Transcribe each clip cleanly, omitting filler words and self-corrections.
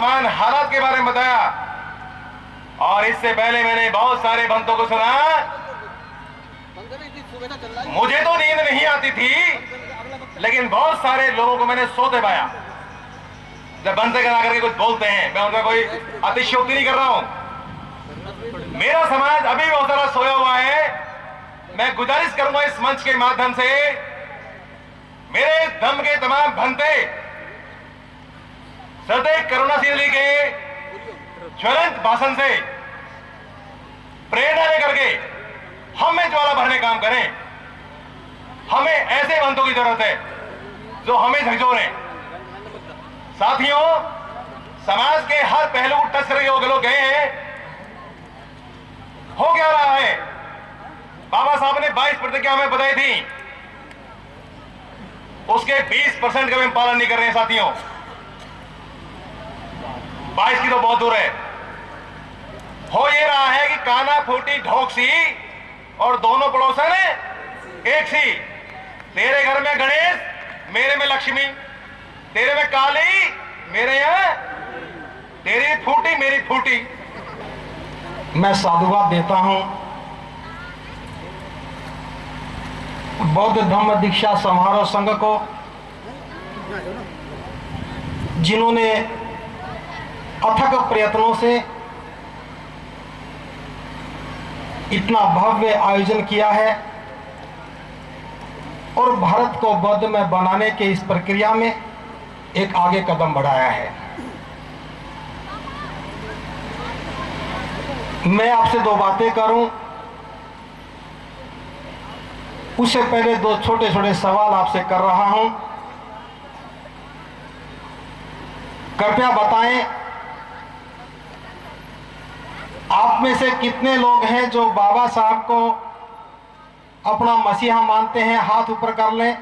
वर्तमान हालात के बारे में बताया। और इससे पहले मैंने बहुत सारे बंतों को सुना। मुझे तो नींद नहीं आती थी, लेकिन बहुत सारे लोगों को मैंने सोते पाया जब बंते करा करके कुछ बोलते हैं। मैं उनका कोई अतिशयोक्ति नहीं कर रहा हूं। मेरा समाज अभी बहुत सारा सोया हुआ है। मैं गुजारिश करूंगा इस मंच के माध्यम से, मेरे धम्म के तमाम भंते श्रद्धेय करुणाशील जी के ज्वलंत भाषण से प्रेरणा लेकर के हमें ज्वाला भरने काम करें। हमें ऐसे भंतों की जरूरत है जो हमें झकझोरें। साथियों, समाज के हर पहलू को टच करके लोग गए हैं। हो क्या रहा है? बाबा साहब ने 22 प्रतिज्ञा हमें बताई थी, उसके 20% का भी हम पालन नहीं कर रहे हैं। साथियों, 22 की तो बहुत दूर है। हो ये रहा है कि काना फूटी ढोक सी और दोनों पड़ोसन एक सी। तेरे घर में गणेश, मेरे में लक्ष्मी। तेरे में काली, मेरे यहां तेरी फूटी मेरी फूटी। मैं साधुवाद देता हूं बौद्ध धम्म दीक्षा समारोह संघ को, जिन्होंने अथक प्रयत्नों से इतना भव्य आयोजन किया है और भारत को बौद्ध में बनाने के इस प्रक्रिया में एक आगे कदम बढ़ाया है। मैं आपसे दो बातें करूं, उससे पहले दो छोटे छोटे सवाल आपसे कर रहा हूं। कृपया बताएं, आप में से कितने लोग हैं जो बाबा साहब को अपना मसीहा मानते हैं? हाथ ऊपर कर लें।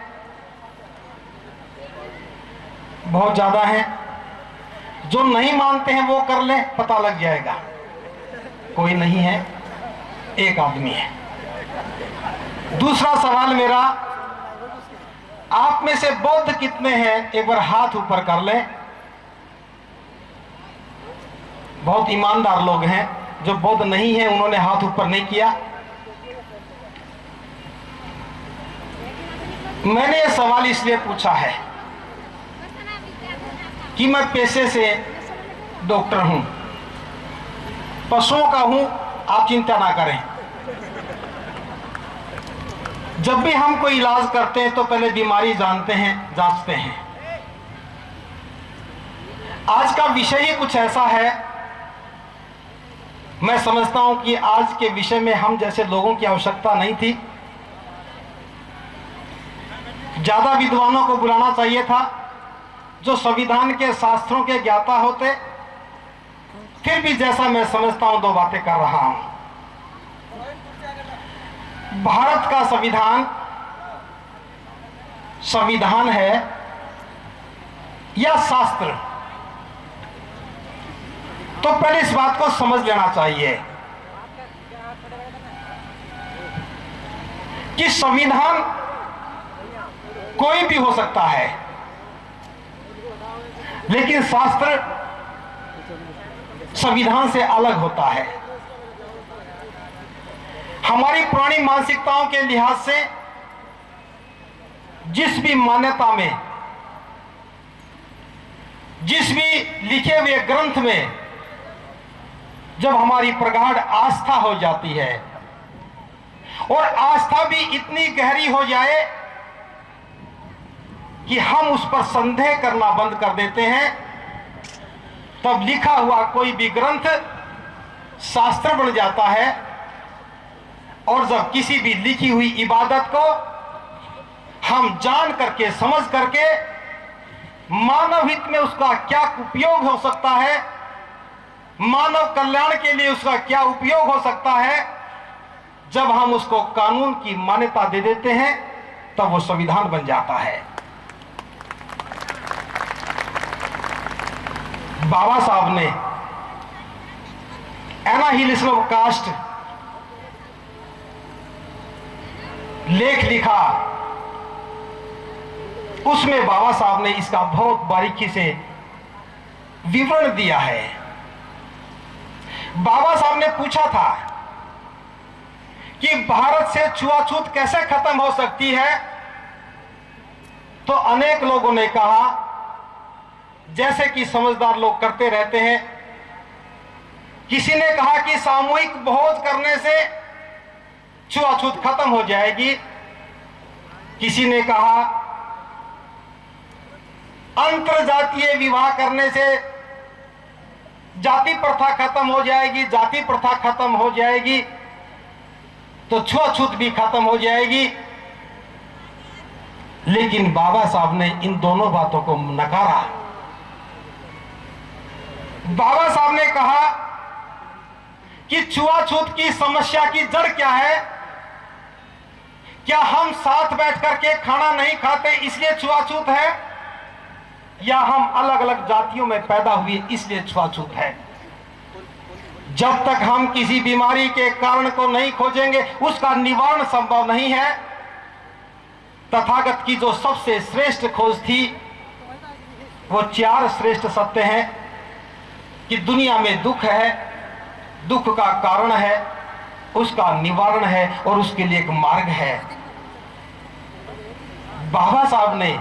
बहुत ज्यादा हैं। जो नहीं मानते हैं वो कर लें, पता लग जाएगा। कोई नहीं है, एक आदमी है। दूसरा सवाल मेरा, आप में से बौद्ध कितने हैं? एक बार हाथ ऊपर कर लें। बहुत ईमानदार लोग हैं। जो बौद्ध नहीं है उन्होंने हाथ ऊपर नहीं किया। मैंने ये सवाल इसलिए पूछा है कि मैं पेशे से डॉक्टर हूं, पशुओं का हूं। आप चिंता ना करें। जब भी हम कोई इलाज करते हैं तो पहले बीमारी जानते हैं, जांचते हैं। आज का विषय ही कुछ ऐसा है। मैं समझता हूं कि आज के विषय में हम जैसे लोगों की आवश्यकता नहीं थी। ज्यादा विद्वानों को बुलाना चाहिए था जो संविधान के शास्त्रों के ज्ञाता होते। फिर भी जैसा मैं समझता हूं, दो बातें कर रहा हूं। भारत का संविधान है या शास्त्र? तो पहले इस बात को समझ लेना चाहिए कि संविधान कोई भी हो सकता है, लेकिन शास्त्र संविधान से अलग होता है। हमारी पुरानी मानसिकताओं के लिहाज से जिस भी मान्यता में, जिस भी लिखे हुए ग्रंथ में जब हमारी प्रगाढ़ आस्था हो जाती है और आस्था भी इतनी गहरी हो जाए कि हम उस पर संदेह करना बंद कर देते हैं, तब लिखा हुआ कोई भी ग्रंथ शास्त्र बन जाता है। और जब किसी भी लिखी हुई इबादत को हम जान करके, समझ करके, मानव हित में उसका क्या उपयोग हो सकता है, मानव कल्याण के लिए उसका क्या उपयोग हो सकता है, जब हम उसको कानून की मान्यता दे देते हैं तब वो संविधान बन जाता है। बाबा साहब ने एनाहिलिज्म ऑफ कास्ट लेख लिखा, उसमें बाबा साहब ने इसका बहुत बारीकी से विवरण दिया है। बाबा साहब ने पूछा था कि भारत से छुआछूत कैसे खत्म हो सकती है, तो अनेक लोगों ने कहा, जैसे कि समझदार लोग करते रहते हैं, किसी ने कहा कि सामूहिक भोज करने से छुआछूत खत्म हो जाएगी, किसी ने कहा अंतरजातीय विवाह करने से जाति प्रथा खत्म हो जाएगी, जाति प्रथा खत्म हो जाएगी तो छुआछूत भी खत्म हो जाएगी। लेकिन बाबा साहब ने इन दोनों बातों को नकारा। बाबा साहब ने कहा कि छुआछूत की समस्या की जड़ क्या है? क्या हम साथ बैठ करके खाना नहीं खाते इसलिए छुआछूत है, या हम अलग अलग जातियों में पैदा हुए इसलिए छुआछूत है? जब तक हम किसी बीमारी के कारण को नहीं खोजेंगे उसका निवारण संभव नहीं है। तथागत की जो सबसे श्रेष्ठ खोज थी वो 4 श्रेष्ठ सत्य हैं कि दुनिया में दुख है, दुख का कारण है, उसका निवारण है और उसके लिए एक मार्ग है। बाबा साहब ने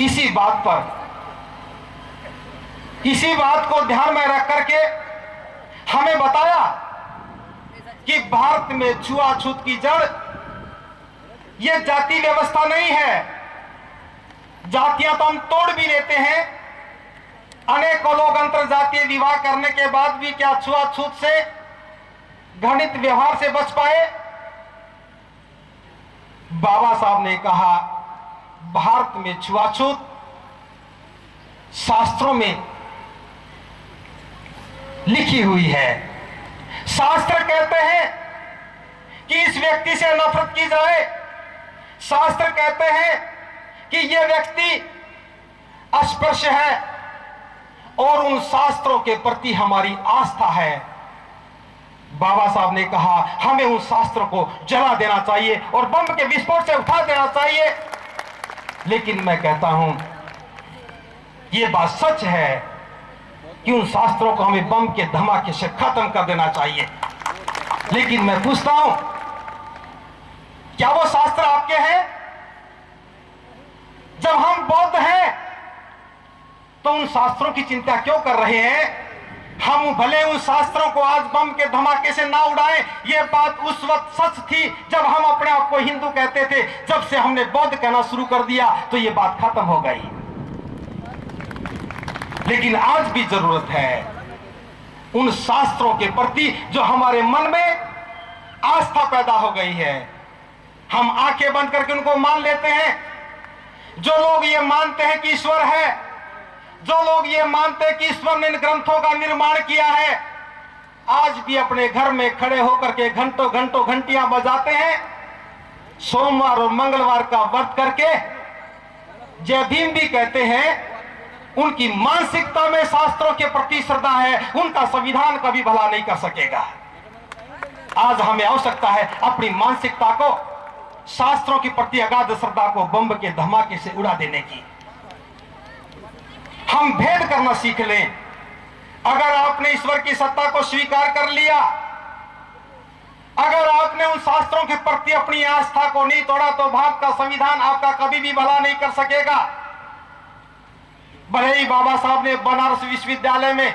इसी बात को ध्यान में रख करके हमें बताया कि भारत में छुआछूत की जड़ यह जाति व्यवस्था नहीं है। जातियां तो हम तोड़ भी लेते हैं, अनेकों लोग अंतरजातीय विवाह करने के बाद भी क्या छुआछूत से, घृणित व्यवहार से बच पाए? बाबा साहब ने कहा भारत में छुआछूत शास्त्रों में लिखी हुई है। शास्त्र कहते हैं कि इस व्यक्ति से नफरत की जाए, शास्त्र कहते हैं कि यह व्यक्ति अस्पृश्य है, और उन शास्त्रों के प्रति हमारी आस्था है। बाबा साहब ने कहा हमें उन शास्त्रों को जला देना चाहिए और बम के विस्फोट से उठा देना चाहिए। लेकिन मैं कहता हूं यह बात सच है कि उन शास्त्रों को हमें बम के धमाके से खत्म कर देना चाहिए। लेकिन मैं पूछता हूं क्या वो शास्त्र आपके हैं? जब हम बौद्ध हैं तो उन शास्त्रों की चिंता क्यों कर रहे हैं? हम भले उन शास्त्रों को आज बम के धमाके से ना उड़ाएं, यह बात उस वक्त सच थी जब हम अपने आप को हिंदू कहते थे। जब से हमने बौद्ध कहना शुरू कर दिया तो यह बात खत्म हो गई। लेकिन आज भी जरूरत है उन शास्त्रों के प्रति जो हमारे मन में आस्था पैदा हो गई है। हम आंखें बंद करके उनको मान लेते हैं। जो लोग ये मानते हैं कि ईश्वर है, जो लोग ये मानते हैं कि ईश्वर ने इन ग्रंथों का निर्माण किया है, आज भी अपने घर में खड़े होकर के घंटों घंटों घंटियां बजाते हैं। सोमवार और मंगलवार का व्रत करके जय भीम भी कहते हैं। उनकी मानसिकता में शास्त्रों के प्रति श्रद्धा है, उनका संविधान कभी भला नहीं कर सकेगा। आज हमें आवश्यकता है अपनी मानसिकता को, शास्त्रों के प्रति अगाध श्रद्धा को बम के धमाके से उड़ा देने की। हम भेद करना सीख लें। अगर आपने ईश्वर की सत्ता को स्वीकार कर लिया, अगर आपने उन शास्त्रों के प्रति अपनी आस्था को नहीं तोड़ा, तो भारत का संविधान आपका कभी भी भला नहीं कर सकेगा। भले ही बाबा साहब ने बनारस विश्वविद्यालय में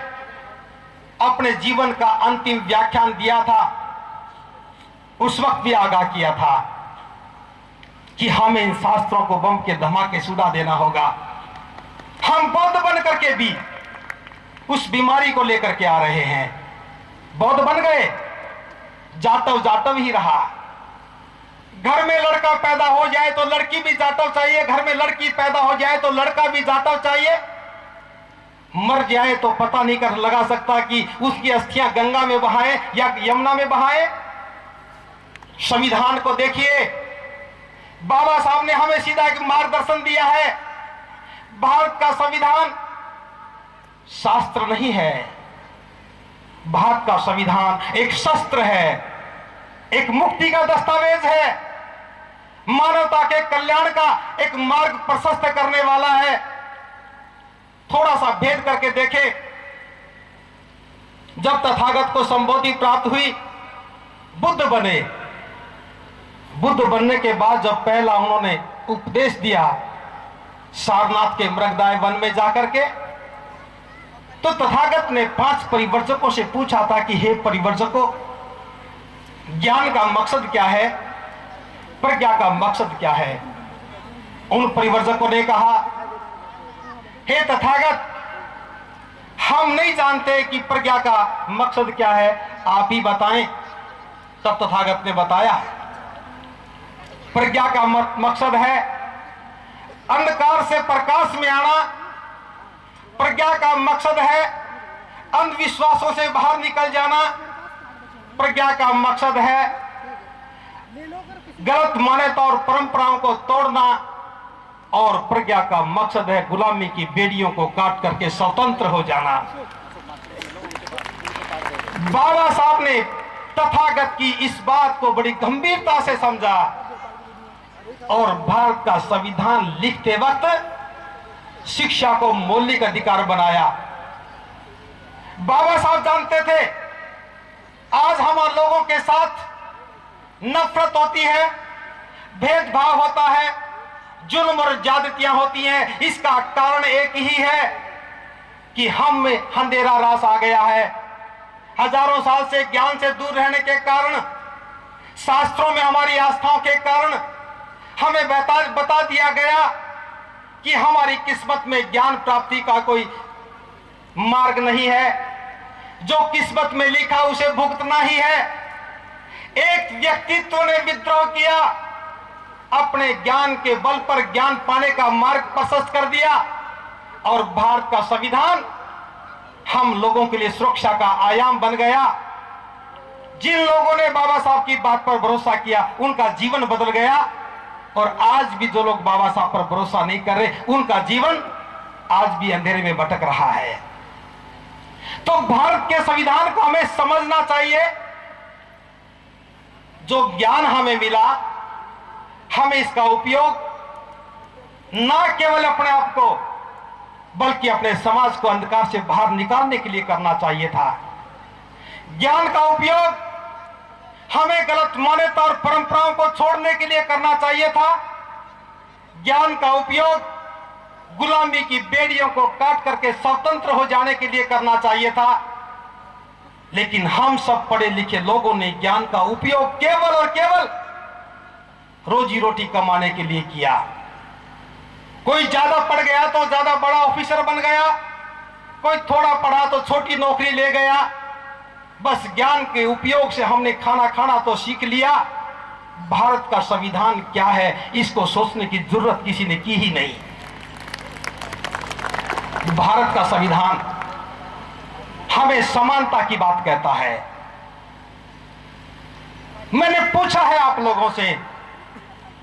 अपने जीवन का अंतिम व्याख्यान दिया था, उस वक्त भी आगाह किया था कि हमें इन शास्त्रों को बम के धमाके से उड़ा देना होगा। हम बौद्ध बन करके भी उस बीमारी को लेकर के आ रहे हैं। बौद्ध बन गए, जाटव जाटव ही रहा। घर में लड़का पैदा हो जाए तो लड़की भी जाटव चाहिए, घर में लड़की पैदा हो जाए तो लड़का भी जाटव चाहिए। मर जाए तो पता नहीं कर लगा सकता कि उसकी अस्थियां गंगा में बहाए या यमुना में बहाए। संविधान को देखिए, बाबा साहब ने हमें सीधा एक मार्गदर्शन दिया है। भारत का संविधान शास्त्र नहीं है, भारत का संविधान एक शस्त्र है, एक मुक्ति का दस्तावेज है, मानवता के कल्याण का एक मार्ग प्रशस्त करने वाला है। थोड़ा सा भेद करके देखें। जब तथागत को संबोधि प्राप्त हुई, बुद्ध बने, बुद्ध बनने के बाद जब पहला उन्होंने उपदेश दिया सारनाथ के मृगदाय वन में जाकर के, तो तथागत ने 5 परिवर्जकों से पूछा था कि हे परिवर्जकों, ज्ञान का मकसद क्या है, प्रज्ञा का मकसद क्या है। उन परिवर्जकों ने कहा, हे तथागत, हम नहीं जानते कि प्रज्ञा का मकसद क्या है, आप ही बताएं। तब तथागत ने बताया, प्रज्ञा का मकसद है अंधकार से प्रकाश में आना, प्रज्ञा का मकसद है अंधविश्वासों से बाहर निकल जाना, प्रज्ञा का मकसद है गलत मान्यता और परंपराओं को तोड़ना, और प्रज्ञा का मकसद है गुलामी की बेड़ियों को काट करके स्वतंत्र हो जाना। बाबा साहब ने तथागत की इस बात को बड़ी गंभीरता से समझा और भारत का संविधान लिखते वक्त शिक्षा को मौलिक अधिकार बनाया। बाबा साहब जानते थे आज हमारे लोगों के साथ नफरत होती है, भेदभाव होता है, जुल्म और ज्यादतियां होती हैं। इसका कारण एक ही है कि हम में अंधेरा रास आ गया है। हजारों साल से ज्ञान से दूर रहने के कारण, शास्त्रों में हमारी आस्थाओं के कारण हमें बता दिया गया कि हमारी किस्मत में ज्ञान प्राप्ति का कोई मार्ग नहीं है, जो किस्मत में लिखा उसे भुगतना ही है। एक व्यक्तित्व ने विद्रोह किया, अपने ज्ञान के बल पर ज्ञान पाने का मार्ग प्रशस्त कर दिया, और भारत का संविधान हम लोगों के लिए सुरक्षा का आयाम बन गया। जिन लोगों ने बाबा साहब की बात पर भरोसा किया उनका जीवन बदल गया, और आज भी जो लोग बाबा साहब पर भरोसा नहीं कर रहे उनका जीवन आज भी अंधेरे में भटक रहा है। तो भारत के संविधान को हमें समझना चाहिए। जो ज्ञान हमें मिला, हमें इसका उपयोग ना केवल अपने आप को बल्कि अपने समाज को अंधकार से बाहर निकालने के लिए करना चाहिए था। ज्ञान का उपयोग हमें गलत मान्यता और परंपराओं को छोड़ने के लिए करना चाहिए था। ज्ञान का उपयोग गुलामी की बेड़ियों को काट करके स्वतंत्र हो जाने के लिए करना चाहिए था। लेकिन हम सब पढ़े लिखे लोगों ने ज्ञान का उपयोग केवल और केवल रोजी रोटी कमाने के लिए किया। कोई ज्यादा पढ़ गया तो ज्यादा बड़ा ऑफिसर बन गया, कोई थोड़ा पढ़ा तो छोटी नौकरी ले गया। बस ज्ञान के उपयोग से हमने खाना खाना तो सीख लिया। भारत का संविधान क्या है इसको सोचने की जरूरत किसी ने की ही नहीं। भारत का संविधान हमें समानता की बात कहता है। मैंने पूछा है आप लोगों से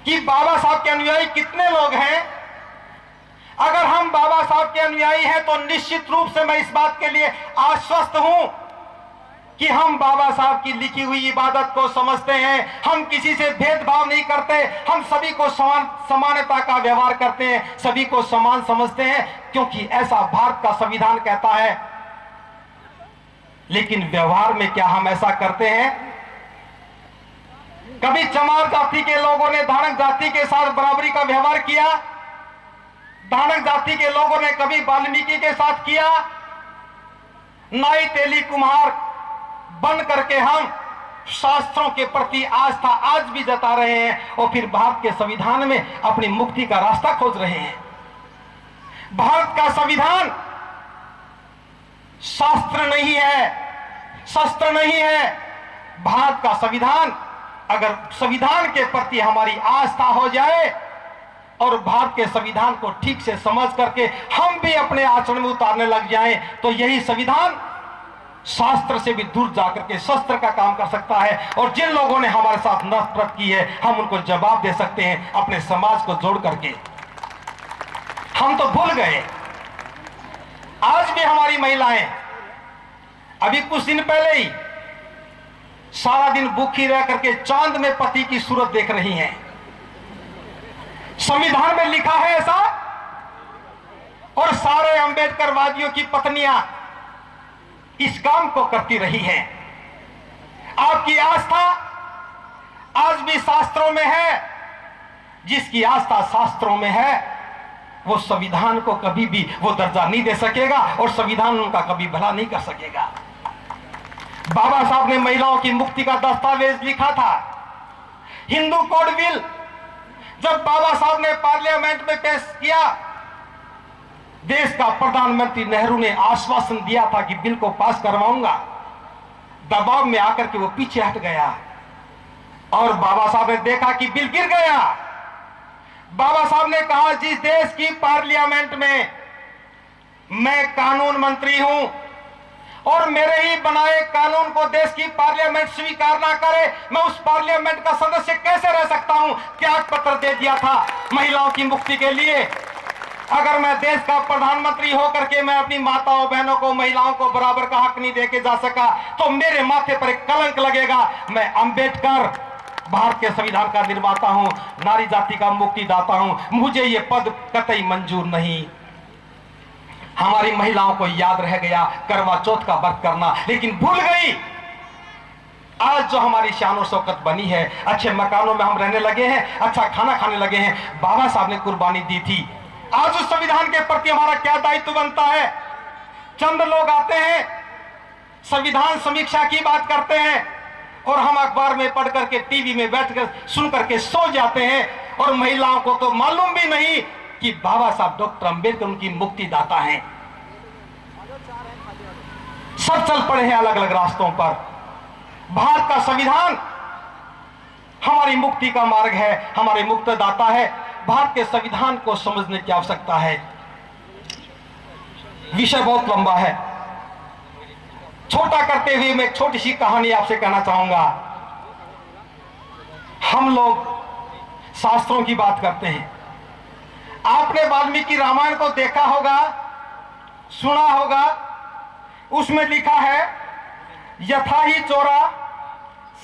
कि बाबा साहब के अनुयायी कितने लोग हैं। अगर हम बाबा साहब के अनुयायी हैं तो निश्चित रूप से मैं इस बात के लिए आश्वस्त हूं कि हम बाबा साहब की लिखी हुई इबादत को समझते हैं। हम किसी से भेदभाव नहीं करते, हम सभी को समानता का व्यवहार करते हैं, सभी को समान समझते हैं, क्योंकि ऐसा भारत का संविधान कहता है। लेकिन व्यवहार में क्या हम ऐसा करते हैं? कभी चमार जाति के लोगों ने धानक जाति के साथ बराबरी का व्यवहार किया? धानक जाति के लोगों ने कभी वाल्मीकि के साथ किया? नाई तेली कुम्हार बन करके हम शास्त्रों के प्रति आस्था आज भी जता रहे हैं और फिर भारत के संविधान में अपनी मुक्ति का रास्ता खोज रहे हैं। भारत का संविधान शास्त्र नहीं है, शस्त्र नहीं है। भारत का संविधान, अगर संविधान के प्रति हमारी आस्था हो जाए और भारत के संविधान को ठीक से समझ करके हम भी अपने आचरण में उतारने लग जाएं, तो यही संविधान शास्त्र से भी दूर जाकर के शस्त्र का काम कर सकता है। और जिन लोगों ने हमारे साथ नफरत की है हम उनको जवाब दे सकते हैं अपने समाज को जोड़ करके। हम तो भूल गए, आज भी हमारी महिलाएं अभी कुछ दिन पहले ही सारा दिन भूखी रह करके चांद में पति की सूरत देख रही हैं। संविधान में लिखा है ऐसा? और सारे अंबेडकरवादियों की पत्नियां इस काम को करती रही हैं। आपकी आस्था आज भी शास्त्रों में है। जिसकी आस्था शास्त्रों में है वो संविधान को कभी भी वो दर्जा नहीं दे सकेगा और संविधान उनका कभी भला नहीं कर सकेगा। बाबा साहब ने महिलाओं की मुक्ति का दस्तावेज लिखा था, हिंदू कोड बिल। जब बाबा साहब ने पार्लियामेंट में पेश किया, देश का प्रधानमंत्री नेहरू ने आश्वासन दिया था कि बिल को पास करवाऊंगा। दबाव में आकर के वो पीछे हट गया और बाबा साहब ने देखा कि बिल गिर गया। बाबा साहब ने कहा, जिस देश की पार्लियामेंट में मैं कानून मंत्री हूं और मेरे ही बनाए कानून को देश की पार्लियामेंट स्वीकार ना करे, मैं उस पार्लियामेंट का सदस्य कैसे रह सकता हूं। त्याग पत्र दे दिया था महिलाओं की मुक्ति के लिए। अगर मैं देश का प्रधानमंत्री होकर के मैं अपनी माताओं बहनों को महिलाओं को बराबर का हक नहीं देके जा सका तो मेरे माथे पर एक कलंक लगेगा। मैं अंबेडकर भारत के संविधान का निर्माता हूं, नारी जाति का मुक्तिदाता हूं, मुझे ये पद कतई मंजूर नहीं। हमारी महिलाओं को याद रह गया करवा चौथ का व्रत करना, लेकिन भूल गई। आज जो हमारी शान और शौकत बनी है, अच्छे मकानों में हम रहने लगे हैं, अच्छा खाना खाने लगे हैं, बाबा साहब ने कुर्बानी दी थी। आज उस संविधान के प्रति हमारा क्या दायित्व बनता है। चंद लोग आते हैं, संविधान समीक्षा की बात करते हैं और हम अखबार में पढ़ करके टीवी में बैठकर सुन करके सो जाते हैं और महिलाओं को तो मालूम भी नहीं कि बाबा साहब डॉक्टर अंबेडकर उनकी मुक्तिदाता हैं। सब चल पड़े हैं अलग अलग रास्तों पर। भारत का संविधान हमारी मुक्ति का मार्ग है, हमारे मुक्तिदाता है। भारत के संविधान को समझने की आवश्यकता है। विषय बहुत लंबा है, छोटा करते हुए मैं एक छोटी सी कहानी आपसे कहना चाहूंगा। हम लोग शास्त्रों की बात करते हैं। आपने वाल्मीकि रामायण को देखा होगा, सुना होगा। उसमें लिखा है, यथा ही चोरा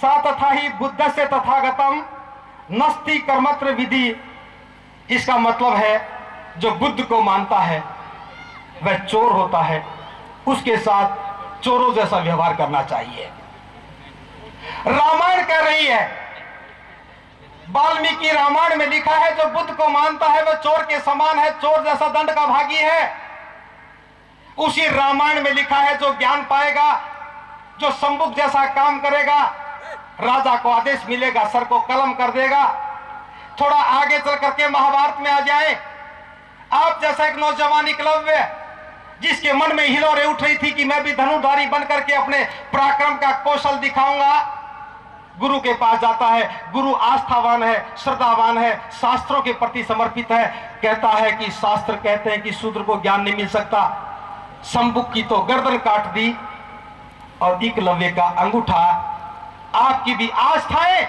सा तथा ही बुद्ध से तथागतम नस्ति कर्मत्र विधि। इसका मतलब है जो बुद्ध को मानता है वह चोर होता है, उसके साथ चोरों जैसा व्यवहार करना चाहिए। रामायण कह रही है, वाल्मीकि रामायण में लिखा है जो बुद्ध को मानता है वह चोर के समान है, चोर जैसा दंड का भागी है। उसी रामायण में लिखा है जो ज्ञान पाएगा, जो संबुक जैसा काम करेगा, राजा को आदेश मिलेगा, सर को कलम कर देगा। थोड़ा आगे चल करके महाभारत में आ जाए, आप जैसा एक नौजवान एकलव्य जिसके मन में हिलोरे उठ रही थी कि मैं भी धनुर्धारी बन करके अपने पराक्रम का कौशल दिखाऊंगा, गुरु के पास जाता है। गुरु आस्थावान है, श्रद्धावान है, शास्त्रों के प्रति समर्पित है। कहता है कि शास्त्र कहते हैं कि शूद्र को ज्ञान नहीं मिल सकता। संबुक की तो गर्दन काट दी और एकलव्य का अंगूठा। आपकी भी आस्थाएं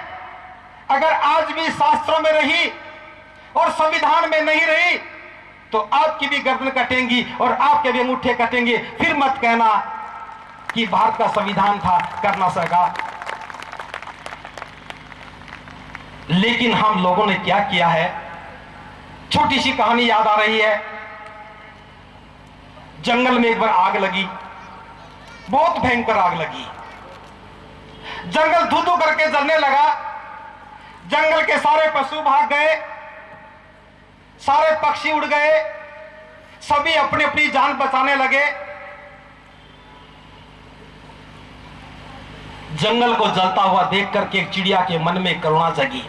अगर आज भी शास्त्रों में रही और संविधान में नहीं रही तो आपकी भी गर्दन कटेंगी और आपके भी अंगूठे कटेंगे। फिर मत कहना कि भारत का संविधान था, कर ना सका। लेकिन हम लोगों ने क्या किया है, छोटी सी कहानी याद आ रही है। जंगल में एक बार आग लगी, बहुत भयंकर आग लगी। जंगल धू धू करके जलने लगा। जंगल के सारे पशु भाग गए, सारे पक्षी उड़ गए, सभी अपनी अपनी जान बचाने लगे। जंगल को जलता हुआ देख करके एक चिड़िया के मन में करुणा जगी।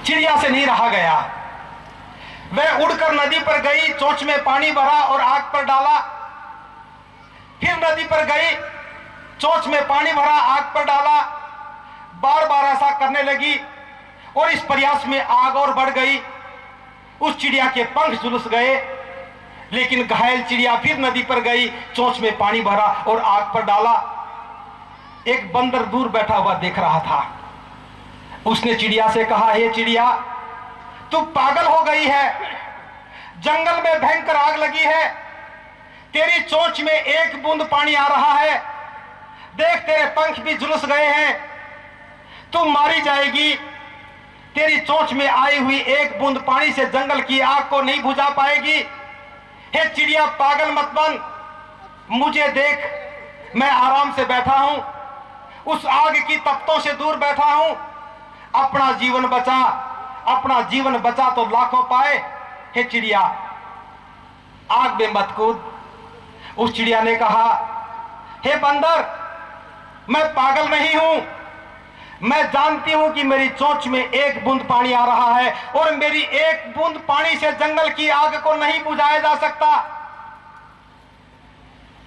चिड़िया से नहीं रहा गया, वह उड़कर नदी पर गई, चोंच में पानी भरा और आग पर डाला। फिर नदी पर गई, चोंच में पानी भरा, आग पर डाला। बार बार ऐसा करने लगी और इस प्रयास में आग और बढ़ गई। उस चिड़िया के पंख झुलस गए, लेकिन घायल चिड़िया फिर नदी पर गई, चोंच में पानी भरा और आग पर डाला। एक बंदर दूर बैठा हुआ देख रहा था। उसने चिड़िया से कहा, हे चिड़िया, तू पागल हो गई है, जंगल में भयंकर आग लगी है, तेरी चोंच में एक बूंद पानी आ रहा है, देख तेरे पंख भी झुलस गए हैं, तू मारी जाएगी। तेरी चोंच में आई हुई एक बूंद पानी से जंगल की आग को नहीं बुझा पाएगी। हे चिड़िया पागल मत बन, मुझे देख, मैं आराम से बैठा हूं, उस आग की तपतों से दूर बैठा हूं, अपना जीवन बचा, अपना जीवन बचा तो लाखों पाए। हे चिड़िया आग में मत कूद। उस चिड़िया ने कहा, हे बंदर, मैं पागल नहीं हूं, मैं जानती हूं कि मेरी चोंच में एक बूंद पानी आ रहा है और मेरी एक बूंद पानी से जंगल की आग को नहीं बुझाया जा सकता।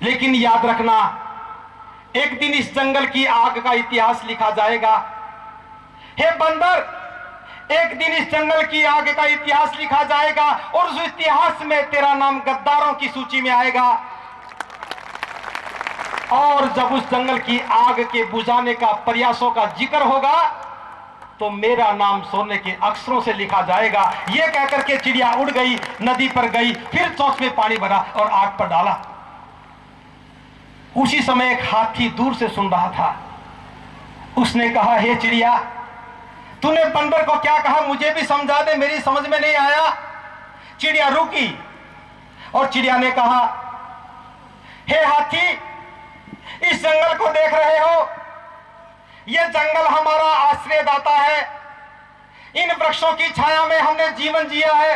लेकिन याद रखना, एक दिन इस जंगल की आग का इतिहास लिखा जाएगा। हे बंदर, एक दिन इस जंगल की आग का इतिहास लिखा जाएगा और उस इतिहास में तेरा नाम गद्दारों की सूची में आएगा। और जब उस जंगल की आग के बुझाने का प्रयासों का जिक्र होगा तो मेरा नाम सोने के अक्षरों से लिखा जाएगा। यह कहकर के चिड़िया उड़ गई, नदी पर गई, फिर चोंच में पानी भरा और आग पर डाला। उसी समय एक हाथी दूर से सुन रहा था। उसने कहा, हे चिड़िया, तूने बंदर को क्या कहा, मुझे भी समझा दे, मेरी समझ में नहीं आया। चिड़िया रुकी और चिड़िया ने कहा, हे हाथी, इस जंगल को देख रहे हो, यह जंगल हमारा आश्रयदाता है। इन वृक्षों की छाया में हमने जीवन जिया है,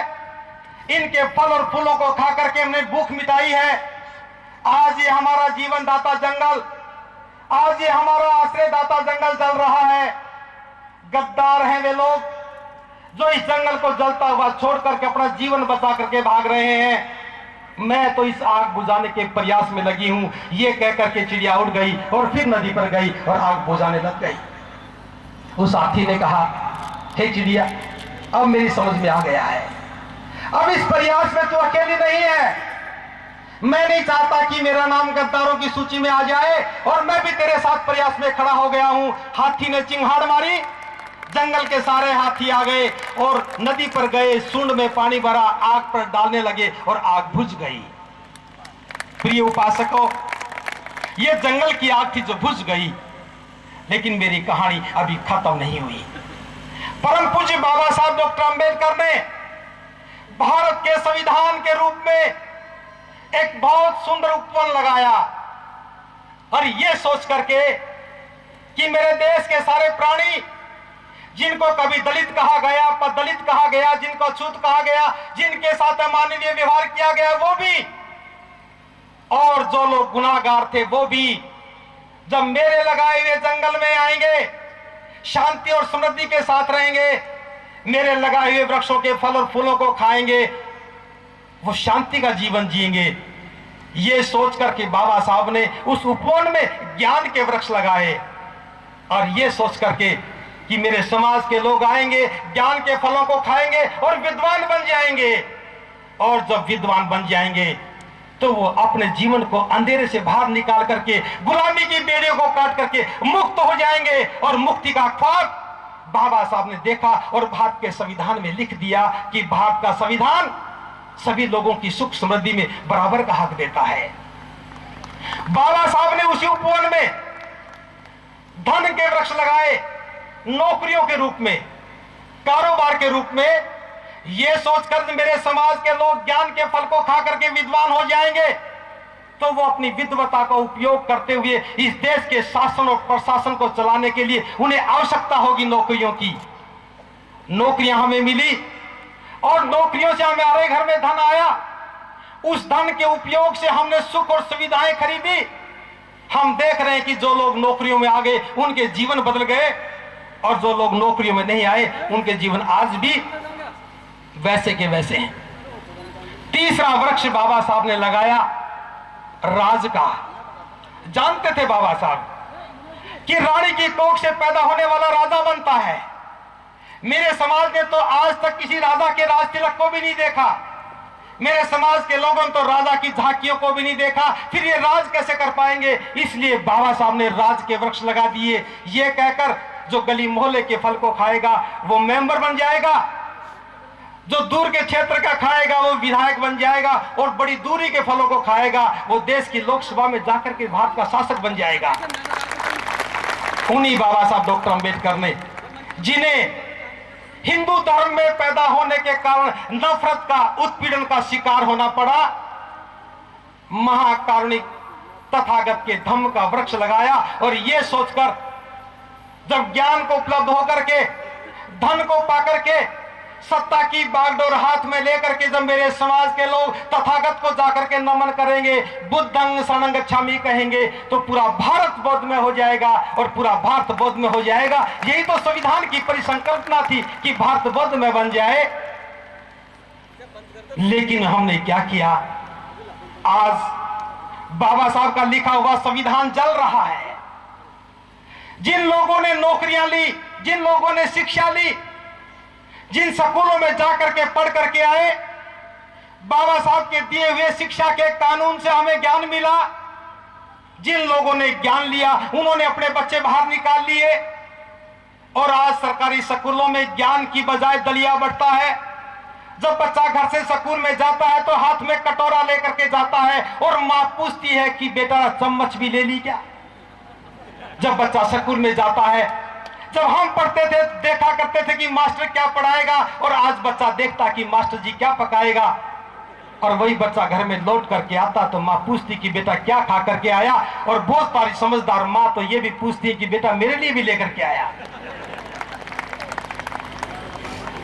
इनके फल और फूलों को खा करके हमने भूख मिटाई है। आज ये हमारा जीवन दाता जंगल, आज ये हमारा आश्रयदाता जंगल जल रहा है। गद्दार हैं वे लोग जो इस जंगल को जलता हुआ छोड़ करके अपना जीवन बचा करके भाग रहे हैं। मैं तो इस आग बुझाने के प्रयास में लगी हूं। ये कहकर के चिड़िया उड़ गई और फिर नदी पर गई और आग बुझाने लग गई। उस हाथी ने कहा, हे चिड़िया, अब मेरी समझ में आ गया है, अब इस प्रयास में तू अकेली नहीं है। मैं नहीं चाहता कि मेरा नाम गद्दारों की सूची में आ जाए और मैं भी तेरे साथ प्रयास में खड़ा हो गया हूं। हाथी ने चिंगाड़ मारी, जंगल के सारे हाथी आ गए और नदी पर गए, सूंड में पानी भरा, आग पर डालने लगे और आग बुझ गई। प्रिय उपासकों, यह जंगल की आग थी जो बुझ गई, लेकिन मेरी कहानी अभी खत्म नहीं हुई। परम पूज्य बाबा साहब डॉक्टर अंबेडकर ने भारत के संविधान के रूप में एक बहुत सुंदर उपवन लगाया और यह सोच करके कि मेरे देश के सारे प्राणी, जिनको कभी दलित कहा गया, पदलित कहा गया, जिनको अछूत कहा गया, जिनके साथ अमानवीय व्यवहार किया गया, वो भी, और जो लोग गुनाहगार थे वो भी, जब मेरे लगाए हुए जंगल में आएंगे, शांति और समृद्धि के साथ रहेंगे, मेरे लगाए हुए वृक्षों के फल और फूलों को खाएंगे, वो शांति का जीवन जिएंगे। ये सोच करके बाबा साहब ने उस उपवन में ज्ञान के वृक्ष लगाए और ये सोच करके कि मेरे समाज के लोग आएंगे, ज्ञान के फलों को खाएंगे और विद्वान बन जाएंगे। और जब विद्वान बन जाएंगे तो वो अपने जीवन को अंधेरे से बाहर निकाल करके गुलामी की बेड़ियों को काट करके मुक्त हो जाएंगे। और मुक्ति का ख्वाब बाबा साहब ने देखा और भारत के संविधान में लिख दिया कि भारत का संविधान सभी लोगों की सुख समृद्धि में बराबर का हक देता है। बाबा साहब ने उसी उपवन में धन के वृक्ष लगाए, नौकरियों के रूप में, कारोबार के रूप में, यह सोचकर मेरे समाज के लोग ज्ञान के फल को खा करके विद्वान हो जाएंगे तो वो अपनी विद्वता का उपयोग करते हुए इस देश के शासन और प्रशासन को चलाने के लिए उन्हें आवश्यकता होगी नौकरियों की। नौकरियां हमें मिली और नौकरियों से हमारे घर में धन आया। उस धन के उपयोग से हमने सुख और सुविधाएं खरीदी। हम देख रहे हैं कि जो लोग नौकरियों में आ गए उनके जीवन बदल गए और जो लोग नौकरियों में नहीं आए उनके जीवन आज भी वैसे के वैसे हैं। तीसरा वृक्ष बाबा साहब ने लगाया राज का। जानते थे बाबा साहब कि रानी की कोख से पैदा होने वाला राजा बनता है। मेरे समाज ने तो आज तक किसी राजा के राज तिलक को भी नहीं देखा। मेरे समाज के लोगों ने तो राजा की झांकियों को भी नहीं देखा, फिर ये राज कैसे कर पाएंगे। इसलिए बाबा साहब ने राज के वृक्ष लगा दिए। ये कहकर जो गली मोहल्ले के फल को खाएगा वो मेंबर बन जाएगा, जो दूर के क्षेत्र का खाएगा वो विधायक बन जाएगा और बड़ी दूरी के फलों को खाएगा वो देश की लोकसभा में जाकर के भारत का शासक बन जाएगा। उन्हीं बाबा साहब डॉक्टर अंबेडकर ने, जिन्हें हिंदू धर्म में पैदा होने के कारण नफरत का, उत्पीड़न का शिकार होना पड़ा, महाकारुणिक तथागत के धम्म का वृक्ष लगाया और यह सोचकर, जब ज्ञान को उपलब्ध होकर के, धन को पाकर के, सत्ता की बागडोर हाथ में लेकर के जब मेरे समाज के लोग तथागत को जाकर के नमन करेंगे, बुद्धं शरणं गच्छामि कहेंगे, तो पूरा भारत बौद्ध में हो जाएगा और पूरा भारत बौद्ध में हो जाएगा। यही तो संविधान की परिसंकल्पना थी कि भारत बौद्ध में बन जाए। लेकिन हमने क्या किया? आज बाबा साहब का लिखा हुआ संविधान जल रहा है। जिन लोगों ने नौकरियां ली, जिन लोगों ने शिक्षा ली, जिन स्कूलों में जाकर के पढ़ करके आए, बाबा साहब के दिए हुए शिक्षा के कानून से हमें ज्ञान मिला, जिन लोगों ने ज्ञान लिया उन्होंने अपने बच्चे बाहर निकाल लिए और आज सरकारी स्कूलों में ज्ञान की बजाय दलिया बढ़ता है। जब बच्चा घर से स्कूल में जाता है तो हाथ में कटोरा लेकर के जाता है और मां पूछती है कि बेटा चम्मच भी ले ली क्या? जब बच्चा स्कूल में जाता है, जब हम पढ़ते थे देखा करते थे कि मास्टर क्या पढ़ाएगा, और आज बच्चा देखता कि मास्टर जी क्या पकाएगा। और वही बच्चा घर में लौट करके आता तो मां पूछती कि बेटा क्या खा करके आया, और बहुत सारी समझदार मां तो ये भी पूछती है कि बेटा मेरे लिए भी लेकर के आया।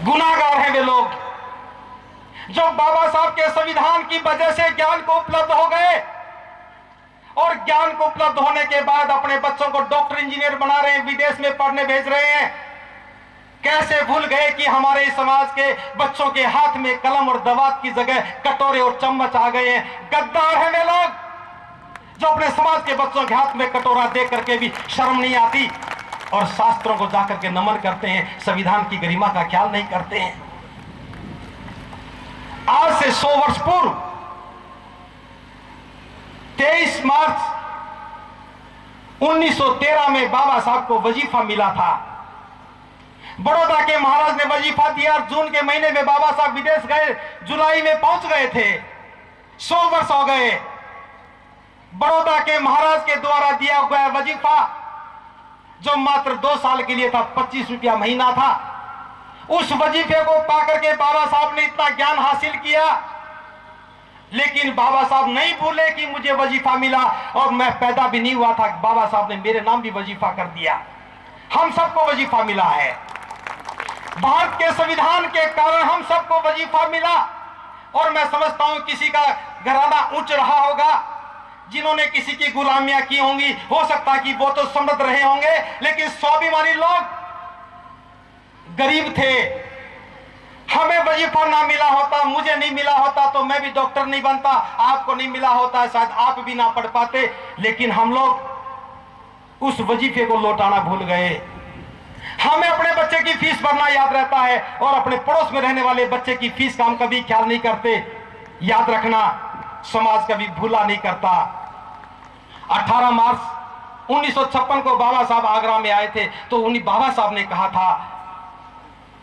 गुनाहगार हैं वे लोग जो बाबा साहब के संविधान की वजह से ज्ञान को उपलब्ध हो गए और ज्ञान को उपलब्ध होने के बाद अपने बच्चों को डॉक्टर इंजीनियर बना रहे हैं, विदेश में पढ़ने भेज रहे हैं। कैसे भूल गए कि हमारे समाज के बच्चों के हाथ में कलम और दवात की जगह कटोरे और चम्मच आ गए हैं। गद्दार हैं वे लोग जो अपने समाज के बच्चों के हाथ में कटोरा दे करके भी शर्म नहीं आती और शास्त्रों को जाकर के नमन करते हैं, संविधान की गरिमा का ख्याल नहीं करते हैं। आज से 100 वर्ष पूर्व 23 मार्च 1913 में बाबा साहब को वजीफा मिला था। बड़ौदा के महाराज ने वजीफा दिया। जून के महीने में बाबा साहब विदेश गए, जुलाई में पहुंच गए थे। 100 वर्ष हो गए। बड़ौदा के महाराज के द्वारा दिया गया वजीफा जो मात्र 2 साल के लिए था, 25 रुपया महीना था, उस वजीफे को पाकर के बाबा साहब ने इतना ज्ञान हासिल किया। लेकिन बाबा साहब नहीं भूले कि मुझे वजीफा मिला और मैं पैदा भी नहीं हुआ था, बाबा साहब ने मेरे नाम भी वजीफा कर दिया। हम सबको वजीफा मिला है। भारत के संविधान के कारण हम सबको वजीफा मिला। और मैं समझता हूं किसी का घराना उच्च रहा होगा, जिन्होंने किसी की गुलामियां की होंगी, हो सकता कि वो तो समृद्ध रहे होंगे, लेकिन स्वाभिमानी लोग गरीब थे। हमें वजीफा ना मिला होता, मुझे नहीं मिला होता तो मैं भी डॉक्टर नहीं बनता, आपको नहीं मिला होता शायद आप भी ना पढ़ पाते। लेकिन हम लोग उस वजीफे को लौटाना भूल गए। हमें अपने बच्चे की फीस भरना याद रहता है और अपने पड़ोस में रहने वाले बच्चे की फीस का हम कभी ख्याल नहीं करते। याद रखना, समाज कभी भूला नहीं करता। 18 मार्च 1956 को बाबा साहब आगरा में आए थे तो उन्हीं बाबा साहब ने कहा था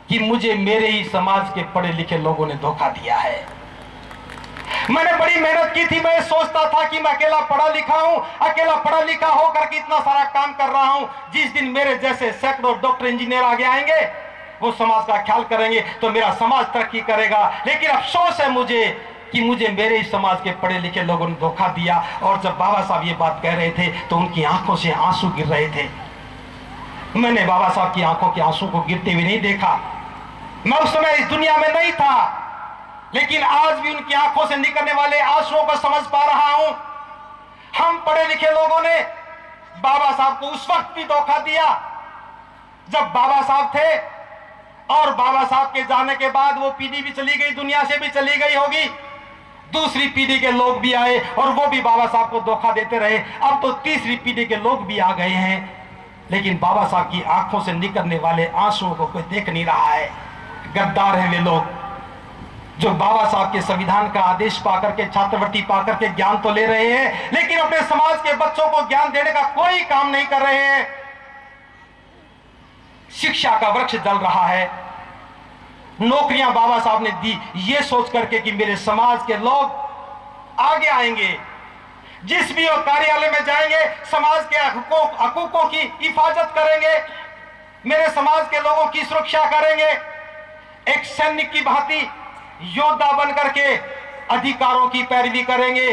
कि मुझे मेरे ही समाज के पढ़े लिखे लोगों ने धोखा दिया है। मैंने बड़ी मेहनत की थी। मैं सोचता था कि मैं अकेला पढ़ा लिखा हूं, अकेला पढ़ा लिखा होकर के इतना सारा काम कर रहा हूं। जिस दिन मेरे जैसे सैकड़ों डॉक्टर इंजीनियर आगे आएंगे, वो समाज का ख्याल करेंगे तो मेरा समाज तरक्की करेगा। लेकिन अफसोस है मुझे कि मुझे मेरे ही समाज के पढ़े लिखे लोगों ने धोखा दिया। और जब बाबा साहब ये बात कह रहे थे तो उनकी आंखों से आंसू गिर रहे थे। मैंने बाबा साहब की आंखों के आंसू को गिरते हुए नहीं देखा। मैं उस समय इस दुनिया में नहीं था, लेकिन आज भी उनकी आंखों से निकलने वाले आंसुओं को समझ पा रहा हूं। हम पढ़े लिखे लोगों ने बाबा साहब को उस वक्त भी धोखा दिया जब बाबा साहब थे, और बाबा साहब के जाने के बाद वो पीढ़ी भी चली गई, दुनिया से भी चली गई होगी। दूसरी पीढ़ी के लोग भी आए और वो भी बाबा साहब को धोखा देते रहे। अब तो तीसरी पीढ़ी के लोग भी आ गए हैं, लेकिन बाबा साहब की आंखों से निकलने वाले आंसुओं को कोई देख नहीं रहा है। गद्दार हैं वे लोग जो बाबा साहब के संविधान का आदेश पाकर के, छात्रवृत्ति पाकर के ज्ञान तो ले रहे हैं, लेकिन अपने समाज के बच्चों को ज्ञान देने का कोई काम नहीं कर रहे हैं। शिक्षा का वृक्ष जल रहा है। नौकरियां बाबा साहब ने दी ये सोच करके कि मेरे समाज के लोग आगे आएंगे। जिस भी कार्यालय में जाएंगे समाज के हकूकों की हिफाजत करेंगे, मेरे समाज के लोगों की सुरक्षा करेंगे। एक सैनिक की भांति योद्धा बन करके अधिकारों की पैरवी करेंगे।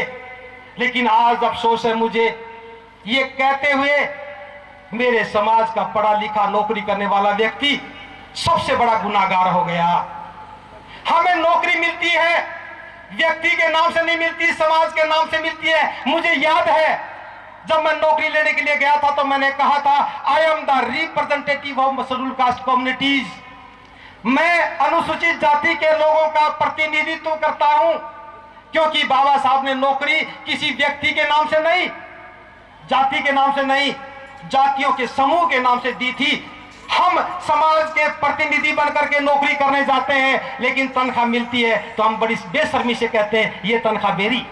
लेकिन आज अफसोस है मुझे ये कहते हुए, मेरे समाज का पढ़ा लिखा नौकरी करने वाला व्यक्ति सबसे बड़ा गुनाहगार हो गया। हमें नौकरी मिलती है, व्यक्ति के नाम से नहीं मिलती, समाज के नाम से मिलती है। मुझे याद है जब मैं नौकरी लेने के लिए गया था तो मैंने कहा था, I am the representative of schedule caste communities. मैं अनुसूचित जाति के लोगों का प्रतिनिधित्व करता हूं, क्योंकि बाबा साहब ने नौकरी किसी व्यक्ति के नाम से नहीं, जाति के नाम से नहीं, जातियों के समूह के नाम से दी थी। हम समाज के प्रतिनिधि बनकर के नौकरी करने जाते हैं, लेकिन तनख्वाह मिलती है तो हम बड़ी बेशर्मी से कहते हैं ये तनख्वाह मेरी।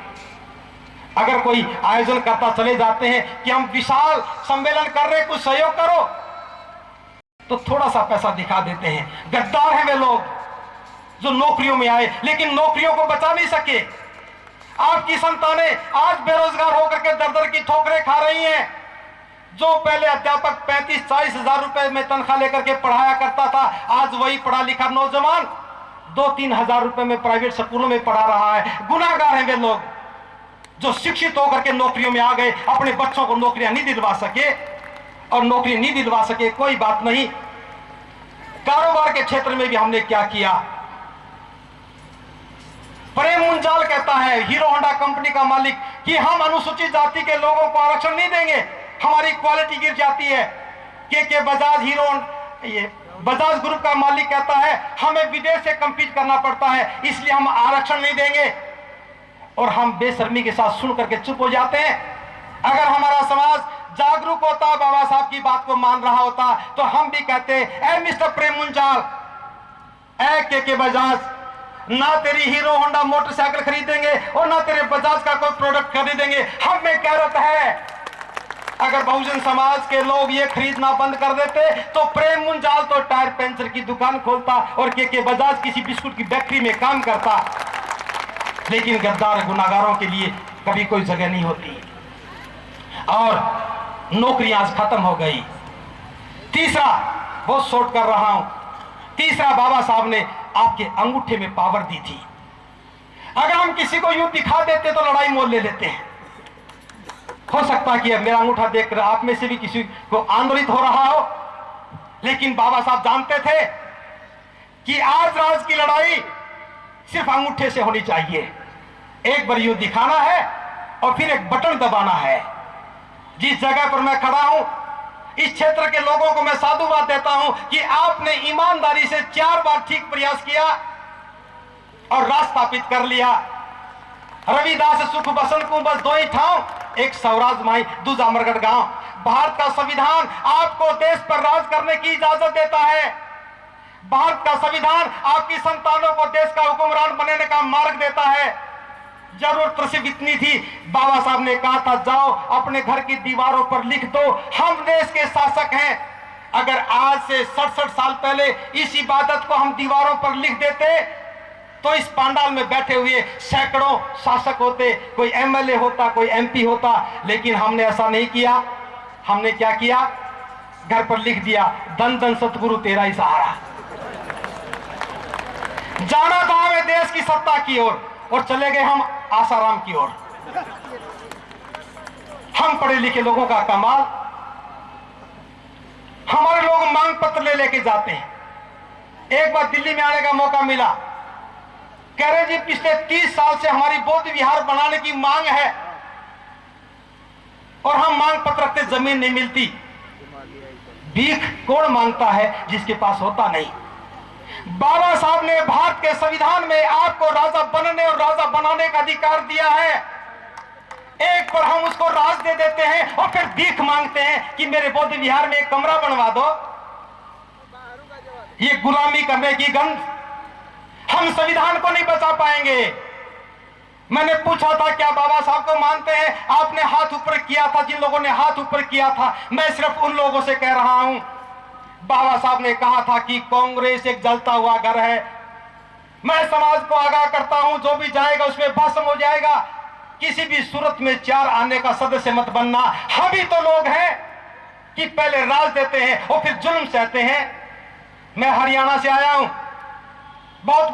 अगर कोई आयोजन करता चले जाते हैं कि हम विशाल सम्मेलन कर रहे, कुछ सहयोग करो, तो थोड़ा सा पैसा दिखा देते हैं। गद्दार हैं वे लोग जो नौकरियों में आए लेकिन नौकरियों को बचा नहीं सके। आपकी संतानें आज बेरोजगार होकर के दर दर की ठोकरें खा रही हैं। जो पहले अध्यापक 35-40 हजार रुपए में तनख्वाह लेकर के पढ़ाया करता था, आज वही पढ़ा लिखा नौजवान 2-3 हजार रुपए में प्राइवेट स्कूलों में पढ़ा रहा है। गुनाहगार हैं वे लोग जो शिक्षित होकर के नौकरियों में आ गए, अपने बच्चों को नौकरियां नहीं दिलवा सके। और नौकरी नहीं दिलवा सके कोई बात नहीं, कारोबार के क्षेत्र में भी हमने क्या किया। प्रेम मुंजाल कहता है, हीरो होंडा कंपनी का मालिक, कि हम अनुसूचित जाति के लोगों को आरक्षण नहीं देंगे, हमारी क्वालिटी गिर जाती है। के बजाज हीरो, ये बजाज ग्रुप का मालिक कहता है हमें विदेश से कंपीट करना पड़ता है, इसलिए हम आरक्षण नहीं देंगे। और हम बेशर्मी के साथ सुन करके चुप हो जाते हैं। अगर हमारा समाज जागरूक होता, बाबा साहब की बात को मान रहा होता, तो हम भी कहते ए मिस्टर प्रेम मुंजाल, ए के बजाज, ना तेरी हीरो होंडा मोटरसाइकिल खरीदेंगे और ना तेरे बजाज का कोई प्रोडक्ट खरीदेंगे। हम में गैरत है। अगर बहुजन समाज के लोग ये खरीदना बंद कर देते तो प्रेम मुंजाल तो टायर पंचर की दुकान खोलता और के बजाज किसी बिस्कुट की फैक्ट्री में काम करता। लेकिन गद्दार गुनाहगारों के लिए कभी कोई जगह नहीं होती। और नौकरियां आज खत्म हो गई। तीसरा, बहुत शॉर्ट कर रहा हूं, तीसरा, बाबा साहब ने आपके अंगूठे में पावर दी थी। अगर हम किसी को यूं दिखा देते तो लड़ाई मोल ले लेते हैं। हो सकता है कि अब मेरा अंगूठा देखकर आप में से भी किसी को आंदोलित हो रहा हो, लेकिन बाबा साहब जानते थे कि आज राज की लड़ाई सिर्फ अंगूठे से होनी चाहिए। एक बार यूं दिखाना है और फिर एक बटन दबाना है। जिस जगह पर मैं खड़ा हूं, इस क्षेत्र के लोगों को मैं साधुवाद देता हूं कि आपने ईमानदारी से 4 बार ठीक प्रयास किया और राज स्थापित कर लिया। रविदास सुख बसंत को बस 2 ही ठाव, एक सौराज माई, दूसरा अमरगढ़ गांव। भारत का संविधान आपको देश पर राज करने की इजाजत देता है। भारत का संविधान आपकी संतानों को देश का हुक्मरान बनने का मार्ग देता है। जरूरत सिर्फ इतनी थी, बाबा साहब ने कहा था जाओ अपने घर की दीवारों पर लिख दो हम देश के शासक हैं। अगर आज से 67 साल पहले इस इबादत को हम दीवारों पर लिख देते तो इस पंडाल में बैठे हुए सैकड़ों शासक होते, कोई एमएलए होता, कोई एमपी होता। लेकिन हमने ऐसा नहीं किया। हमने क्या किया, घर पर लिख दिया, धन धन सतगुरु तेरा ही सहारा। जाना था हमें देश की सत्ता की ओर और चले गए हम आसाराम की ओर। हम पढ़े लिखे लोगों का कमाल, हमारे लोग मांग पत्र ले लेके जाते हैं। एक बार दिल्ली में आने का मौका मिला, कह रहे जी पिछले 30 साल से हमारी बौद्ध विहार बनाने की मांग है और हम मांग पत्र रखते, जमीन नहीं मिलती। भीख कौन मांगता है जिसके पास होता नहीं। बाबा साहब ने भारत के संविधान में आपको राजा बनने और राजा बनाने का अधिकार दिया है। एक बार हम उसको राज दे देते हैं और फिर भीख मांगते हैं कि मेरे बौद्ध विहार में एक कमरा बनवा दो। ये गुलामी करने की गंध, हम संविधान को नहीं बचा पाएंगे। मैंने पूछा था क्या बाबा साहब को मानते हैं? आपने हाथ ऊपर किया था। जिन लोगों ने हाथ ऊपर किया था, मैं सिर्फ उन लोगों से कह रहा हूं। बाबा साहब ने कहा था कि कांग्रेस एक जलता हुआ घर है। मैं समाज को आगाह करता हूं, जो भी जाएगा उसमें भस्म हो जाएगा। किसी भी सूरत में 4 आने का सदस्य मत बनना। हम ही तो लोग हैं कि पहले राज देते हैं और फिर जुल्म सहते हैं। मैं हरियाणा से आया हूं, बहुत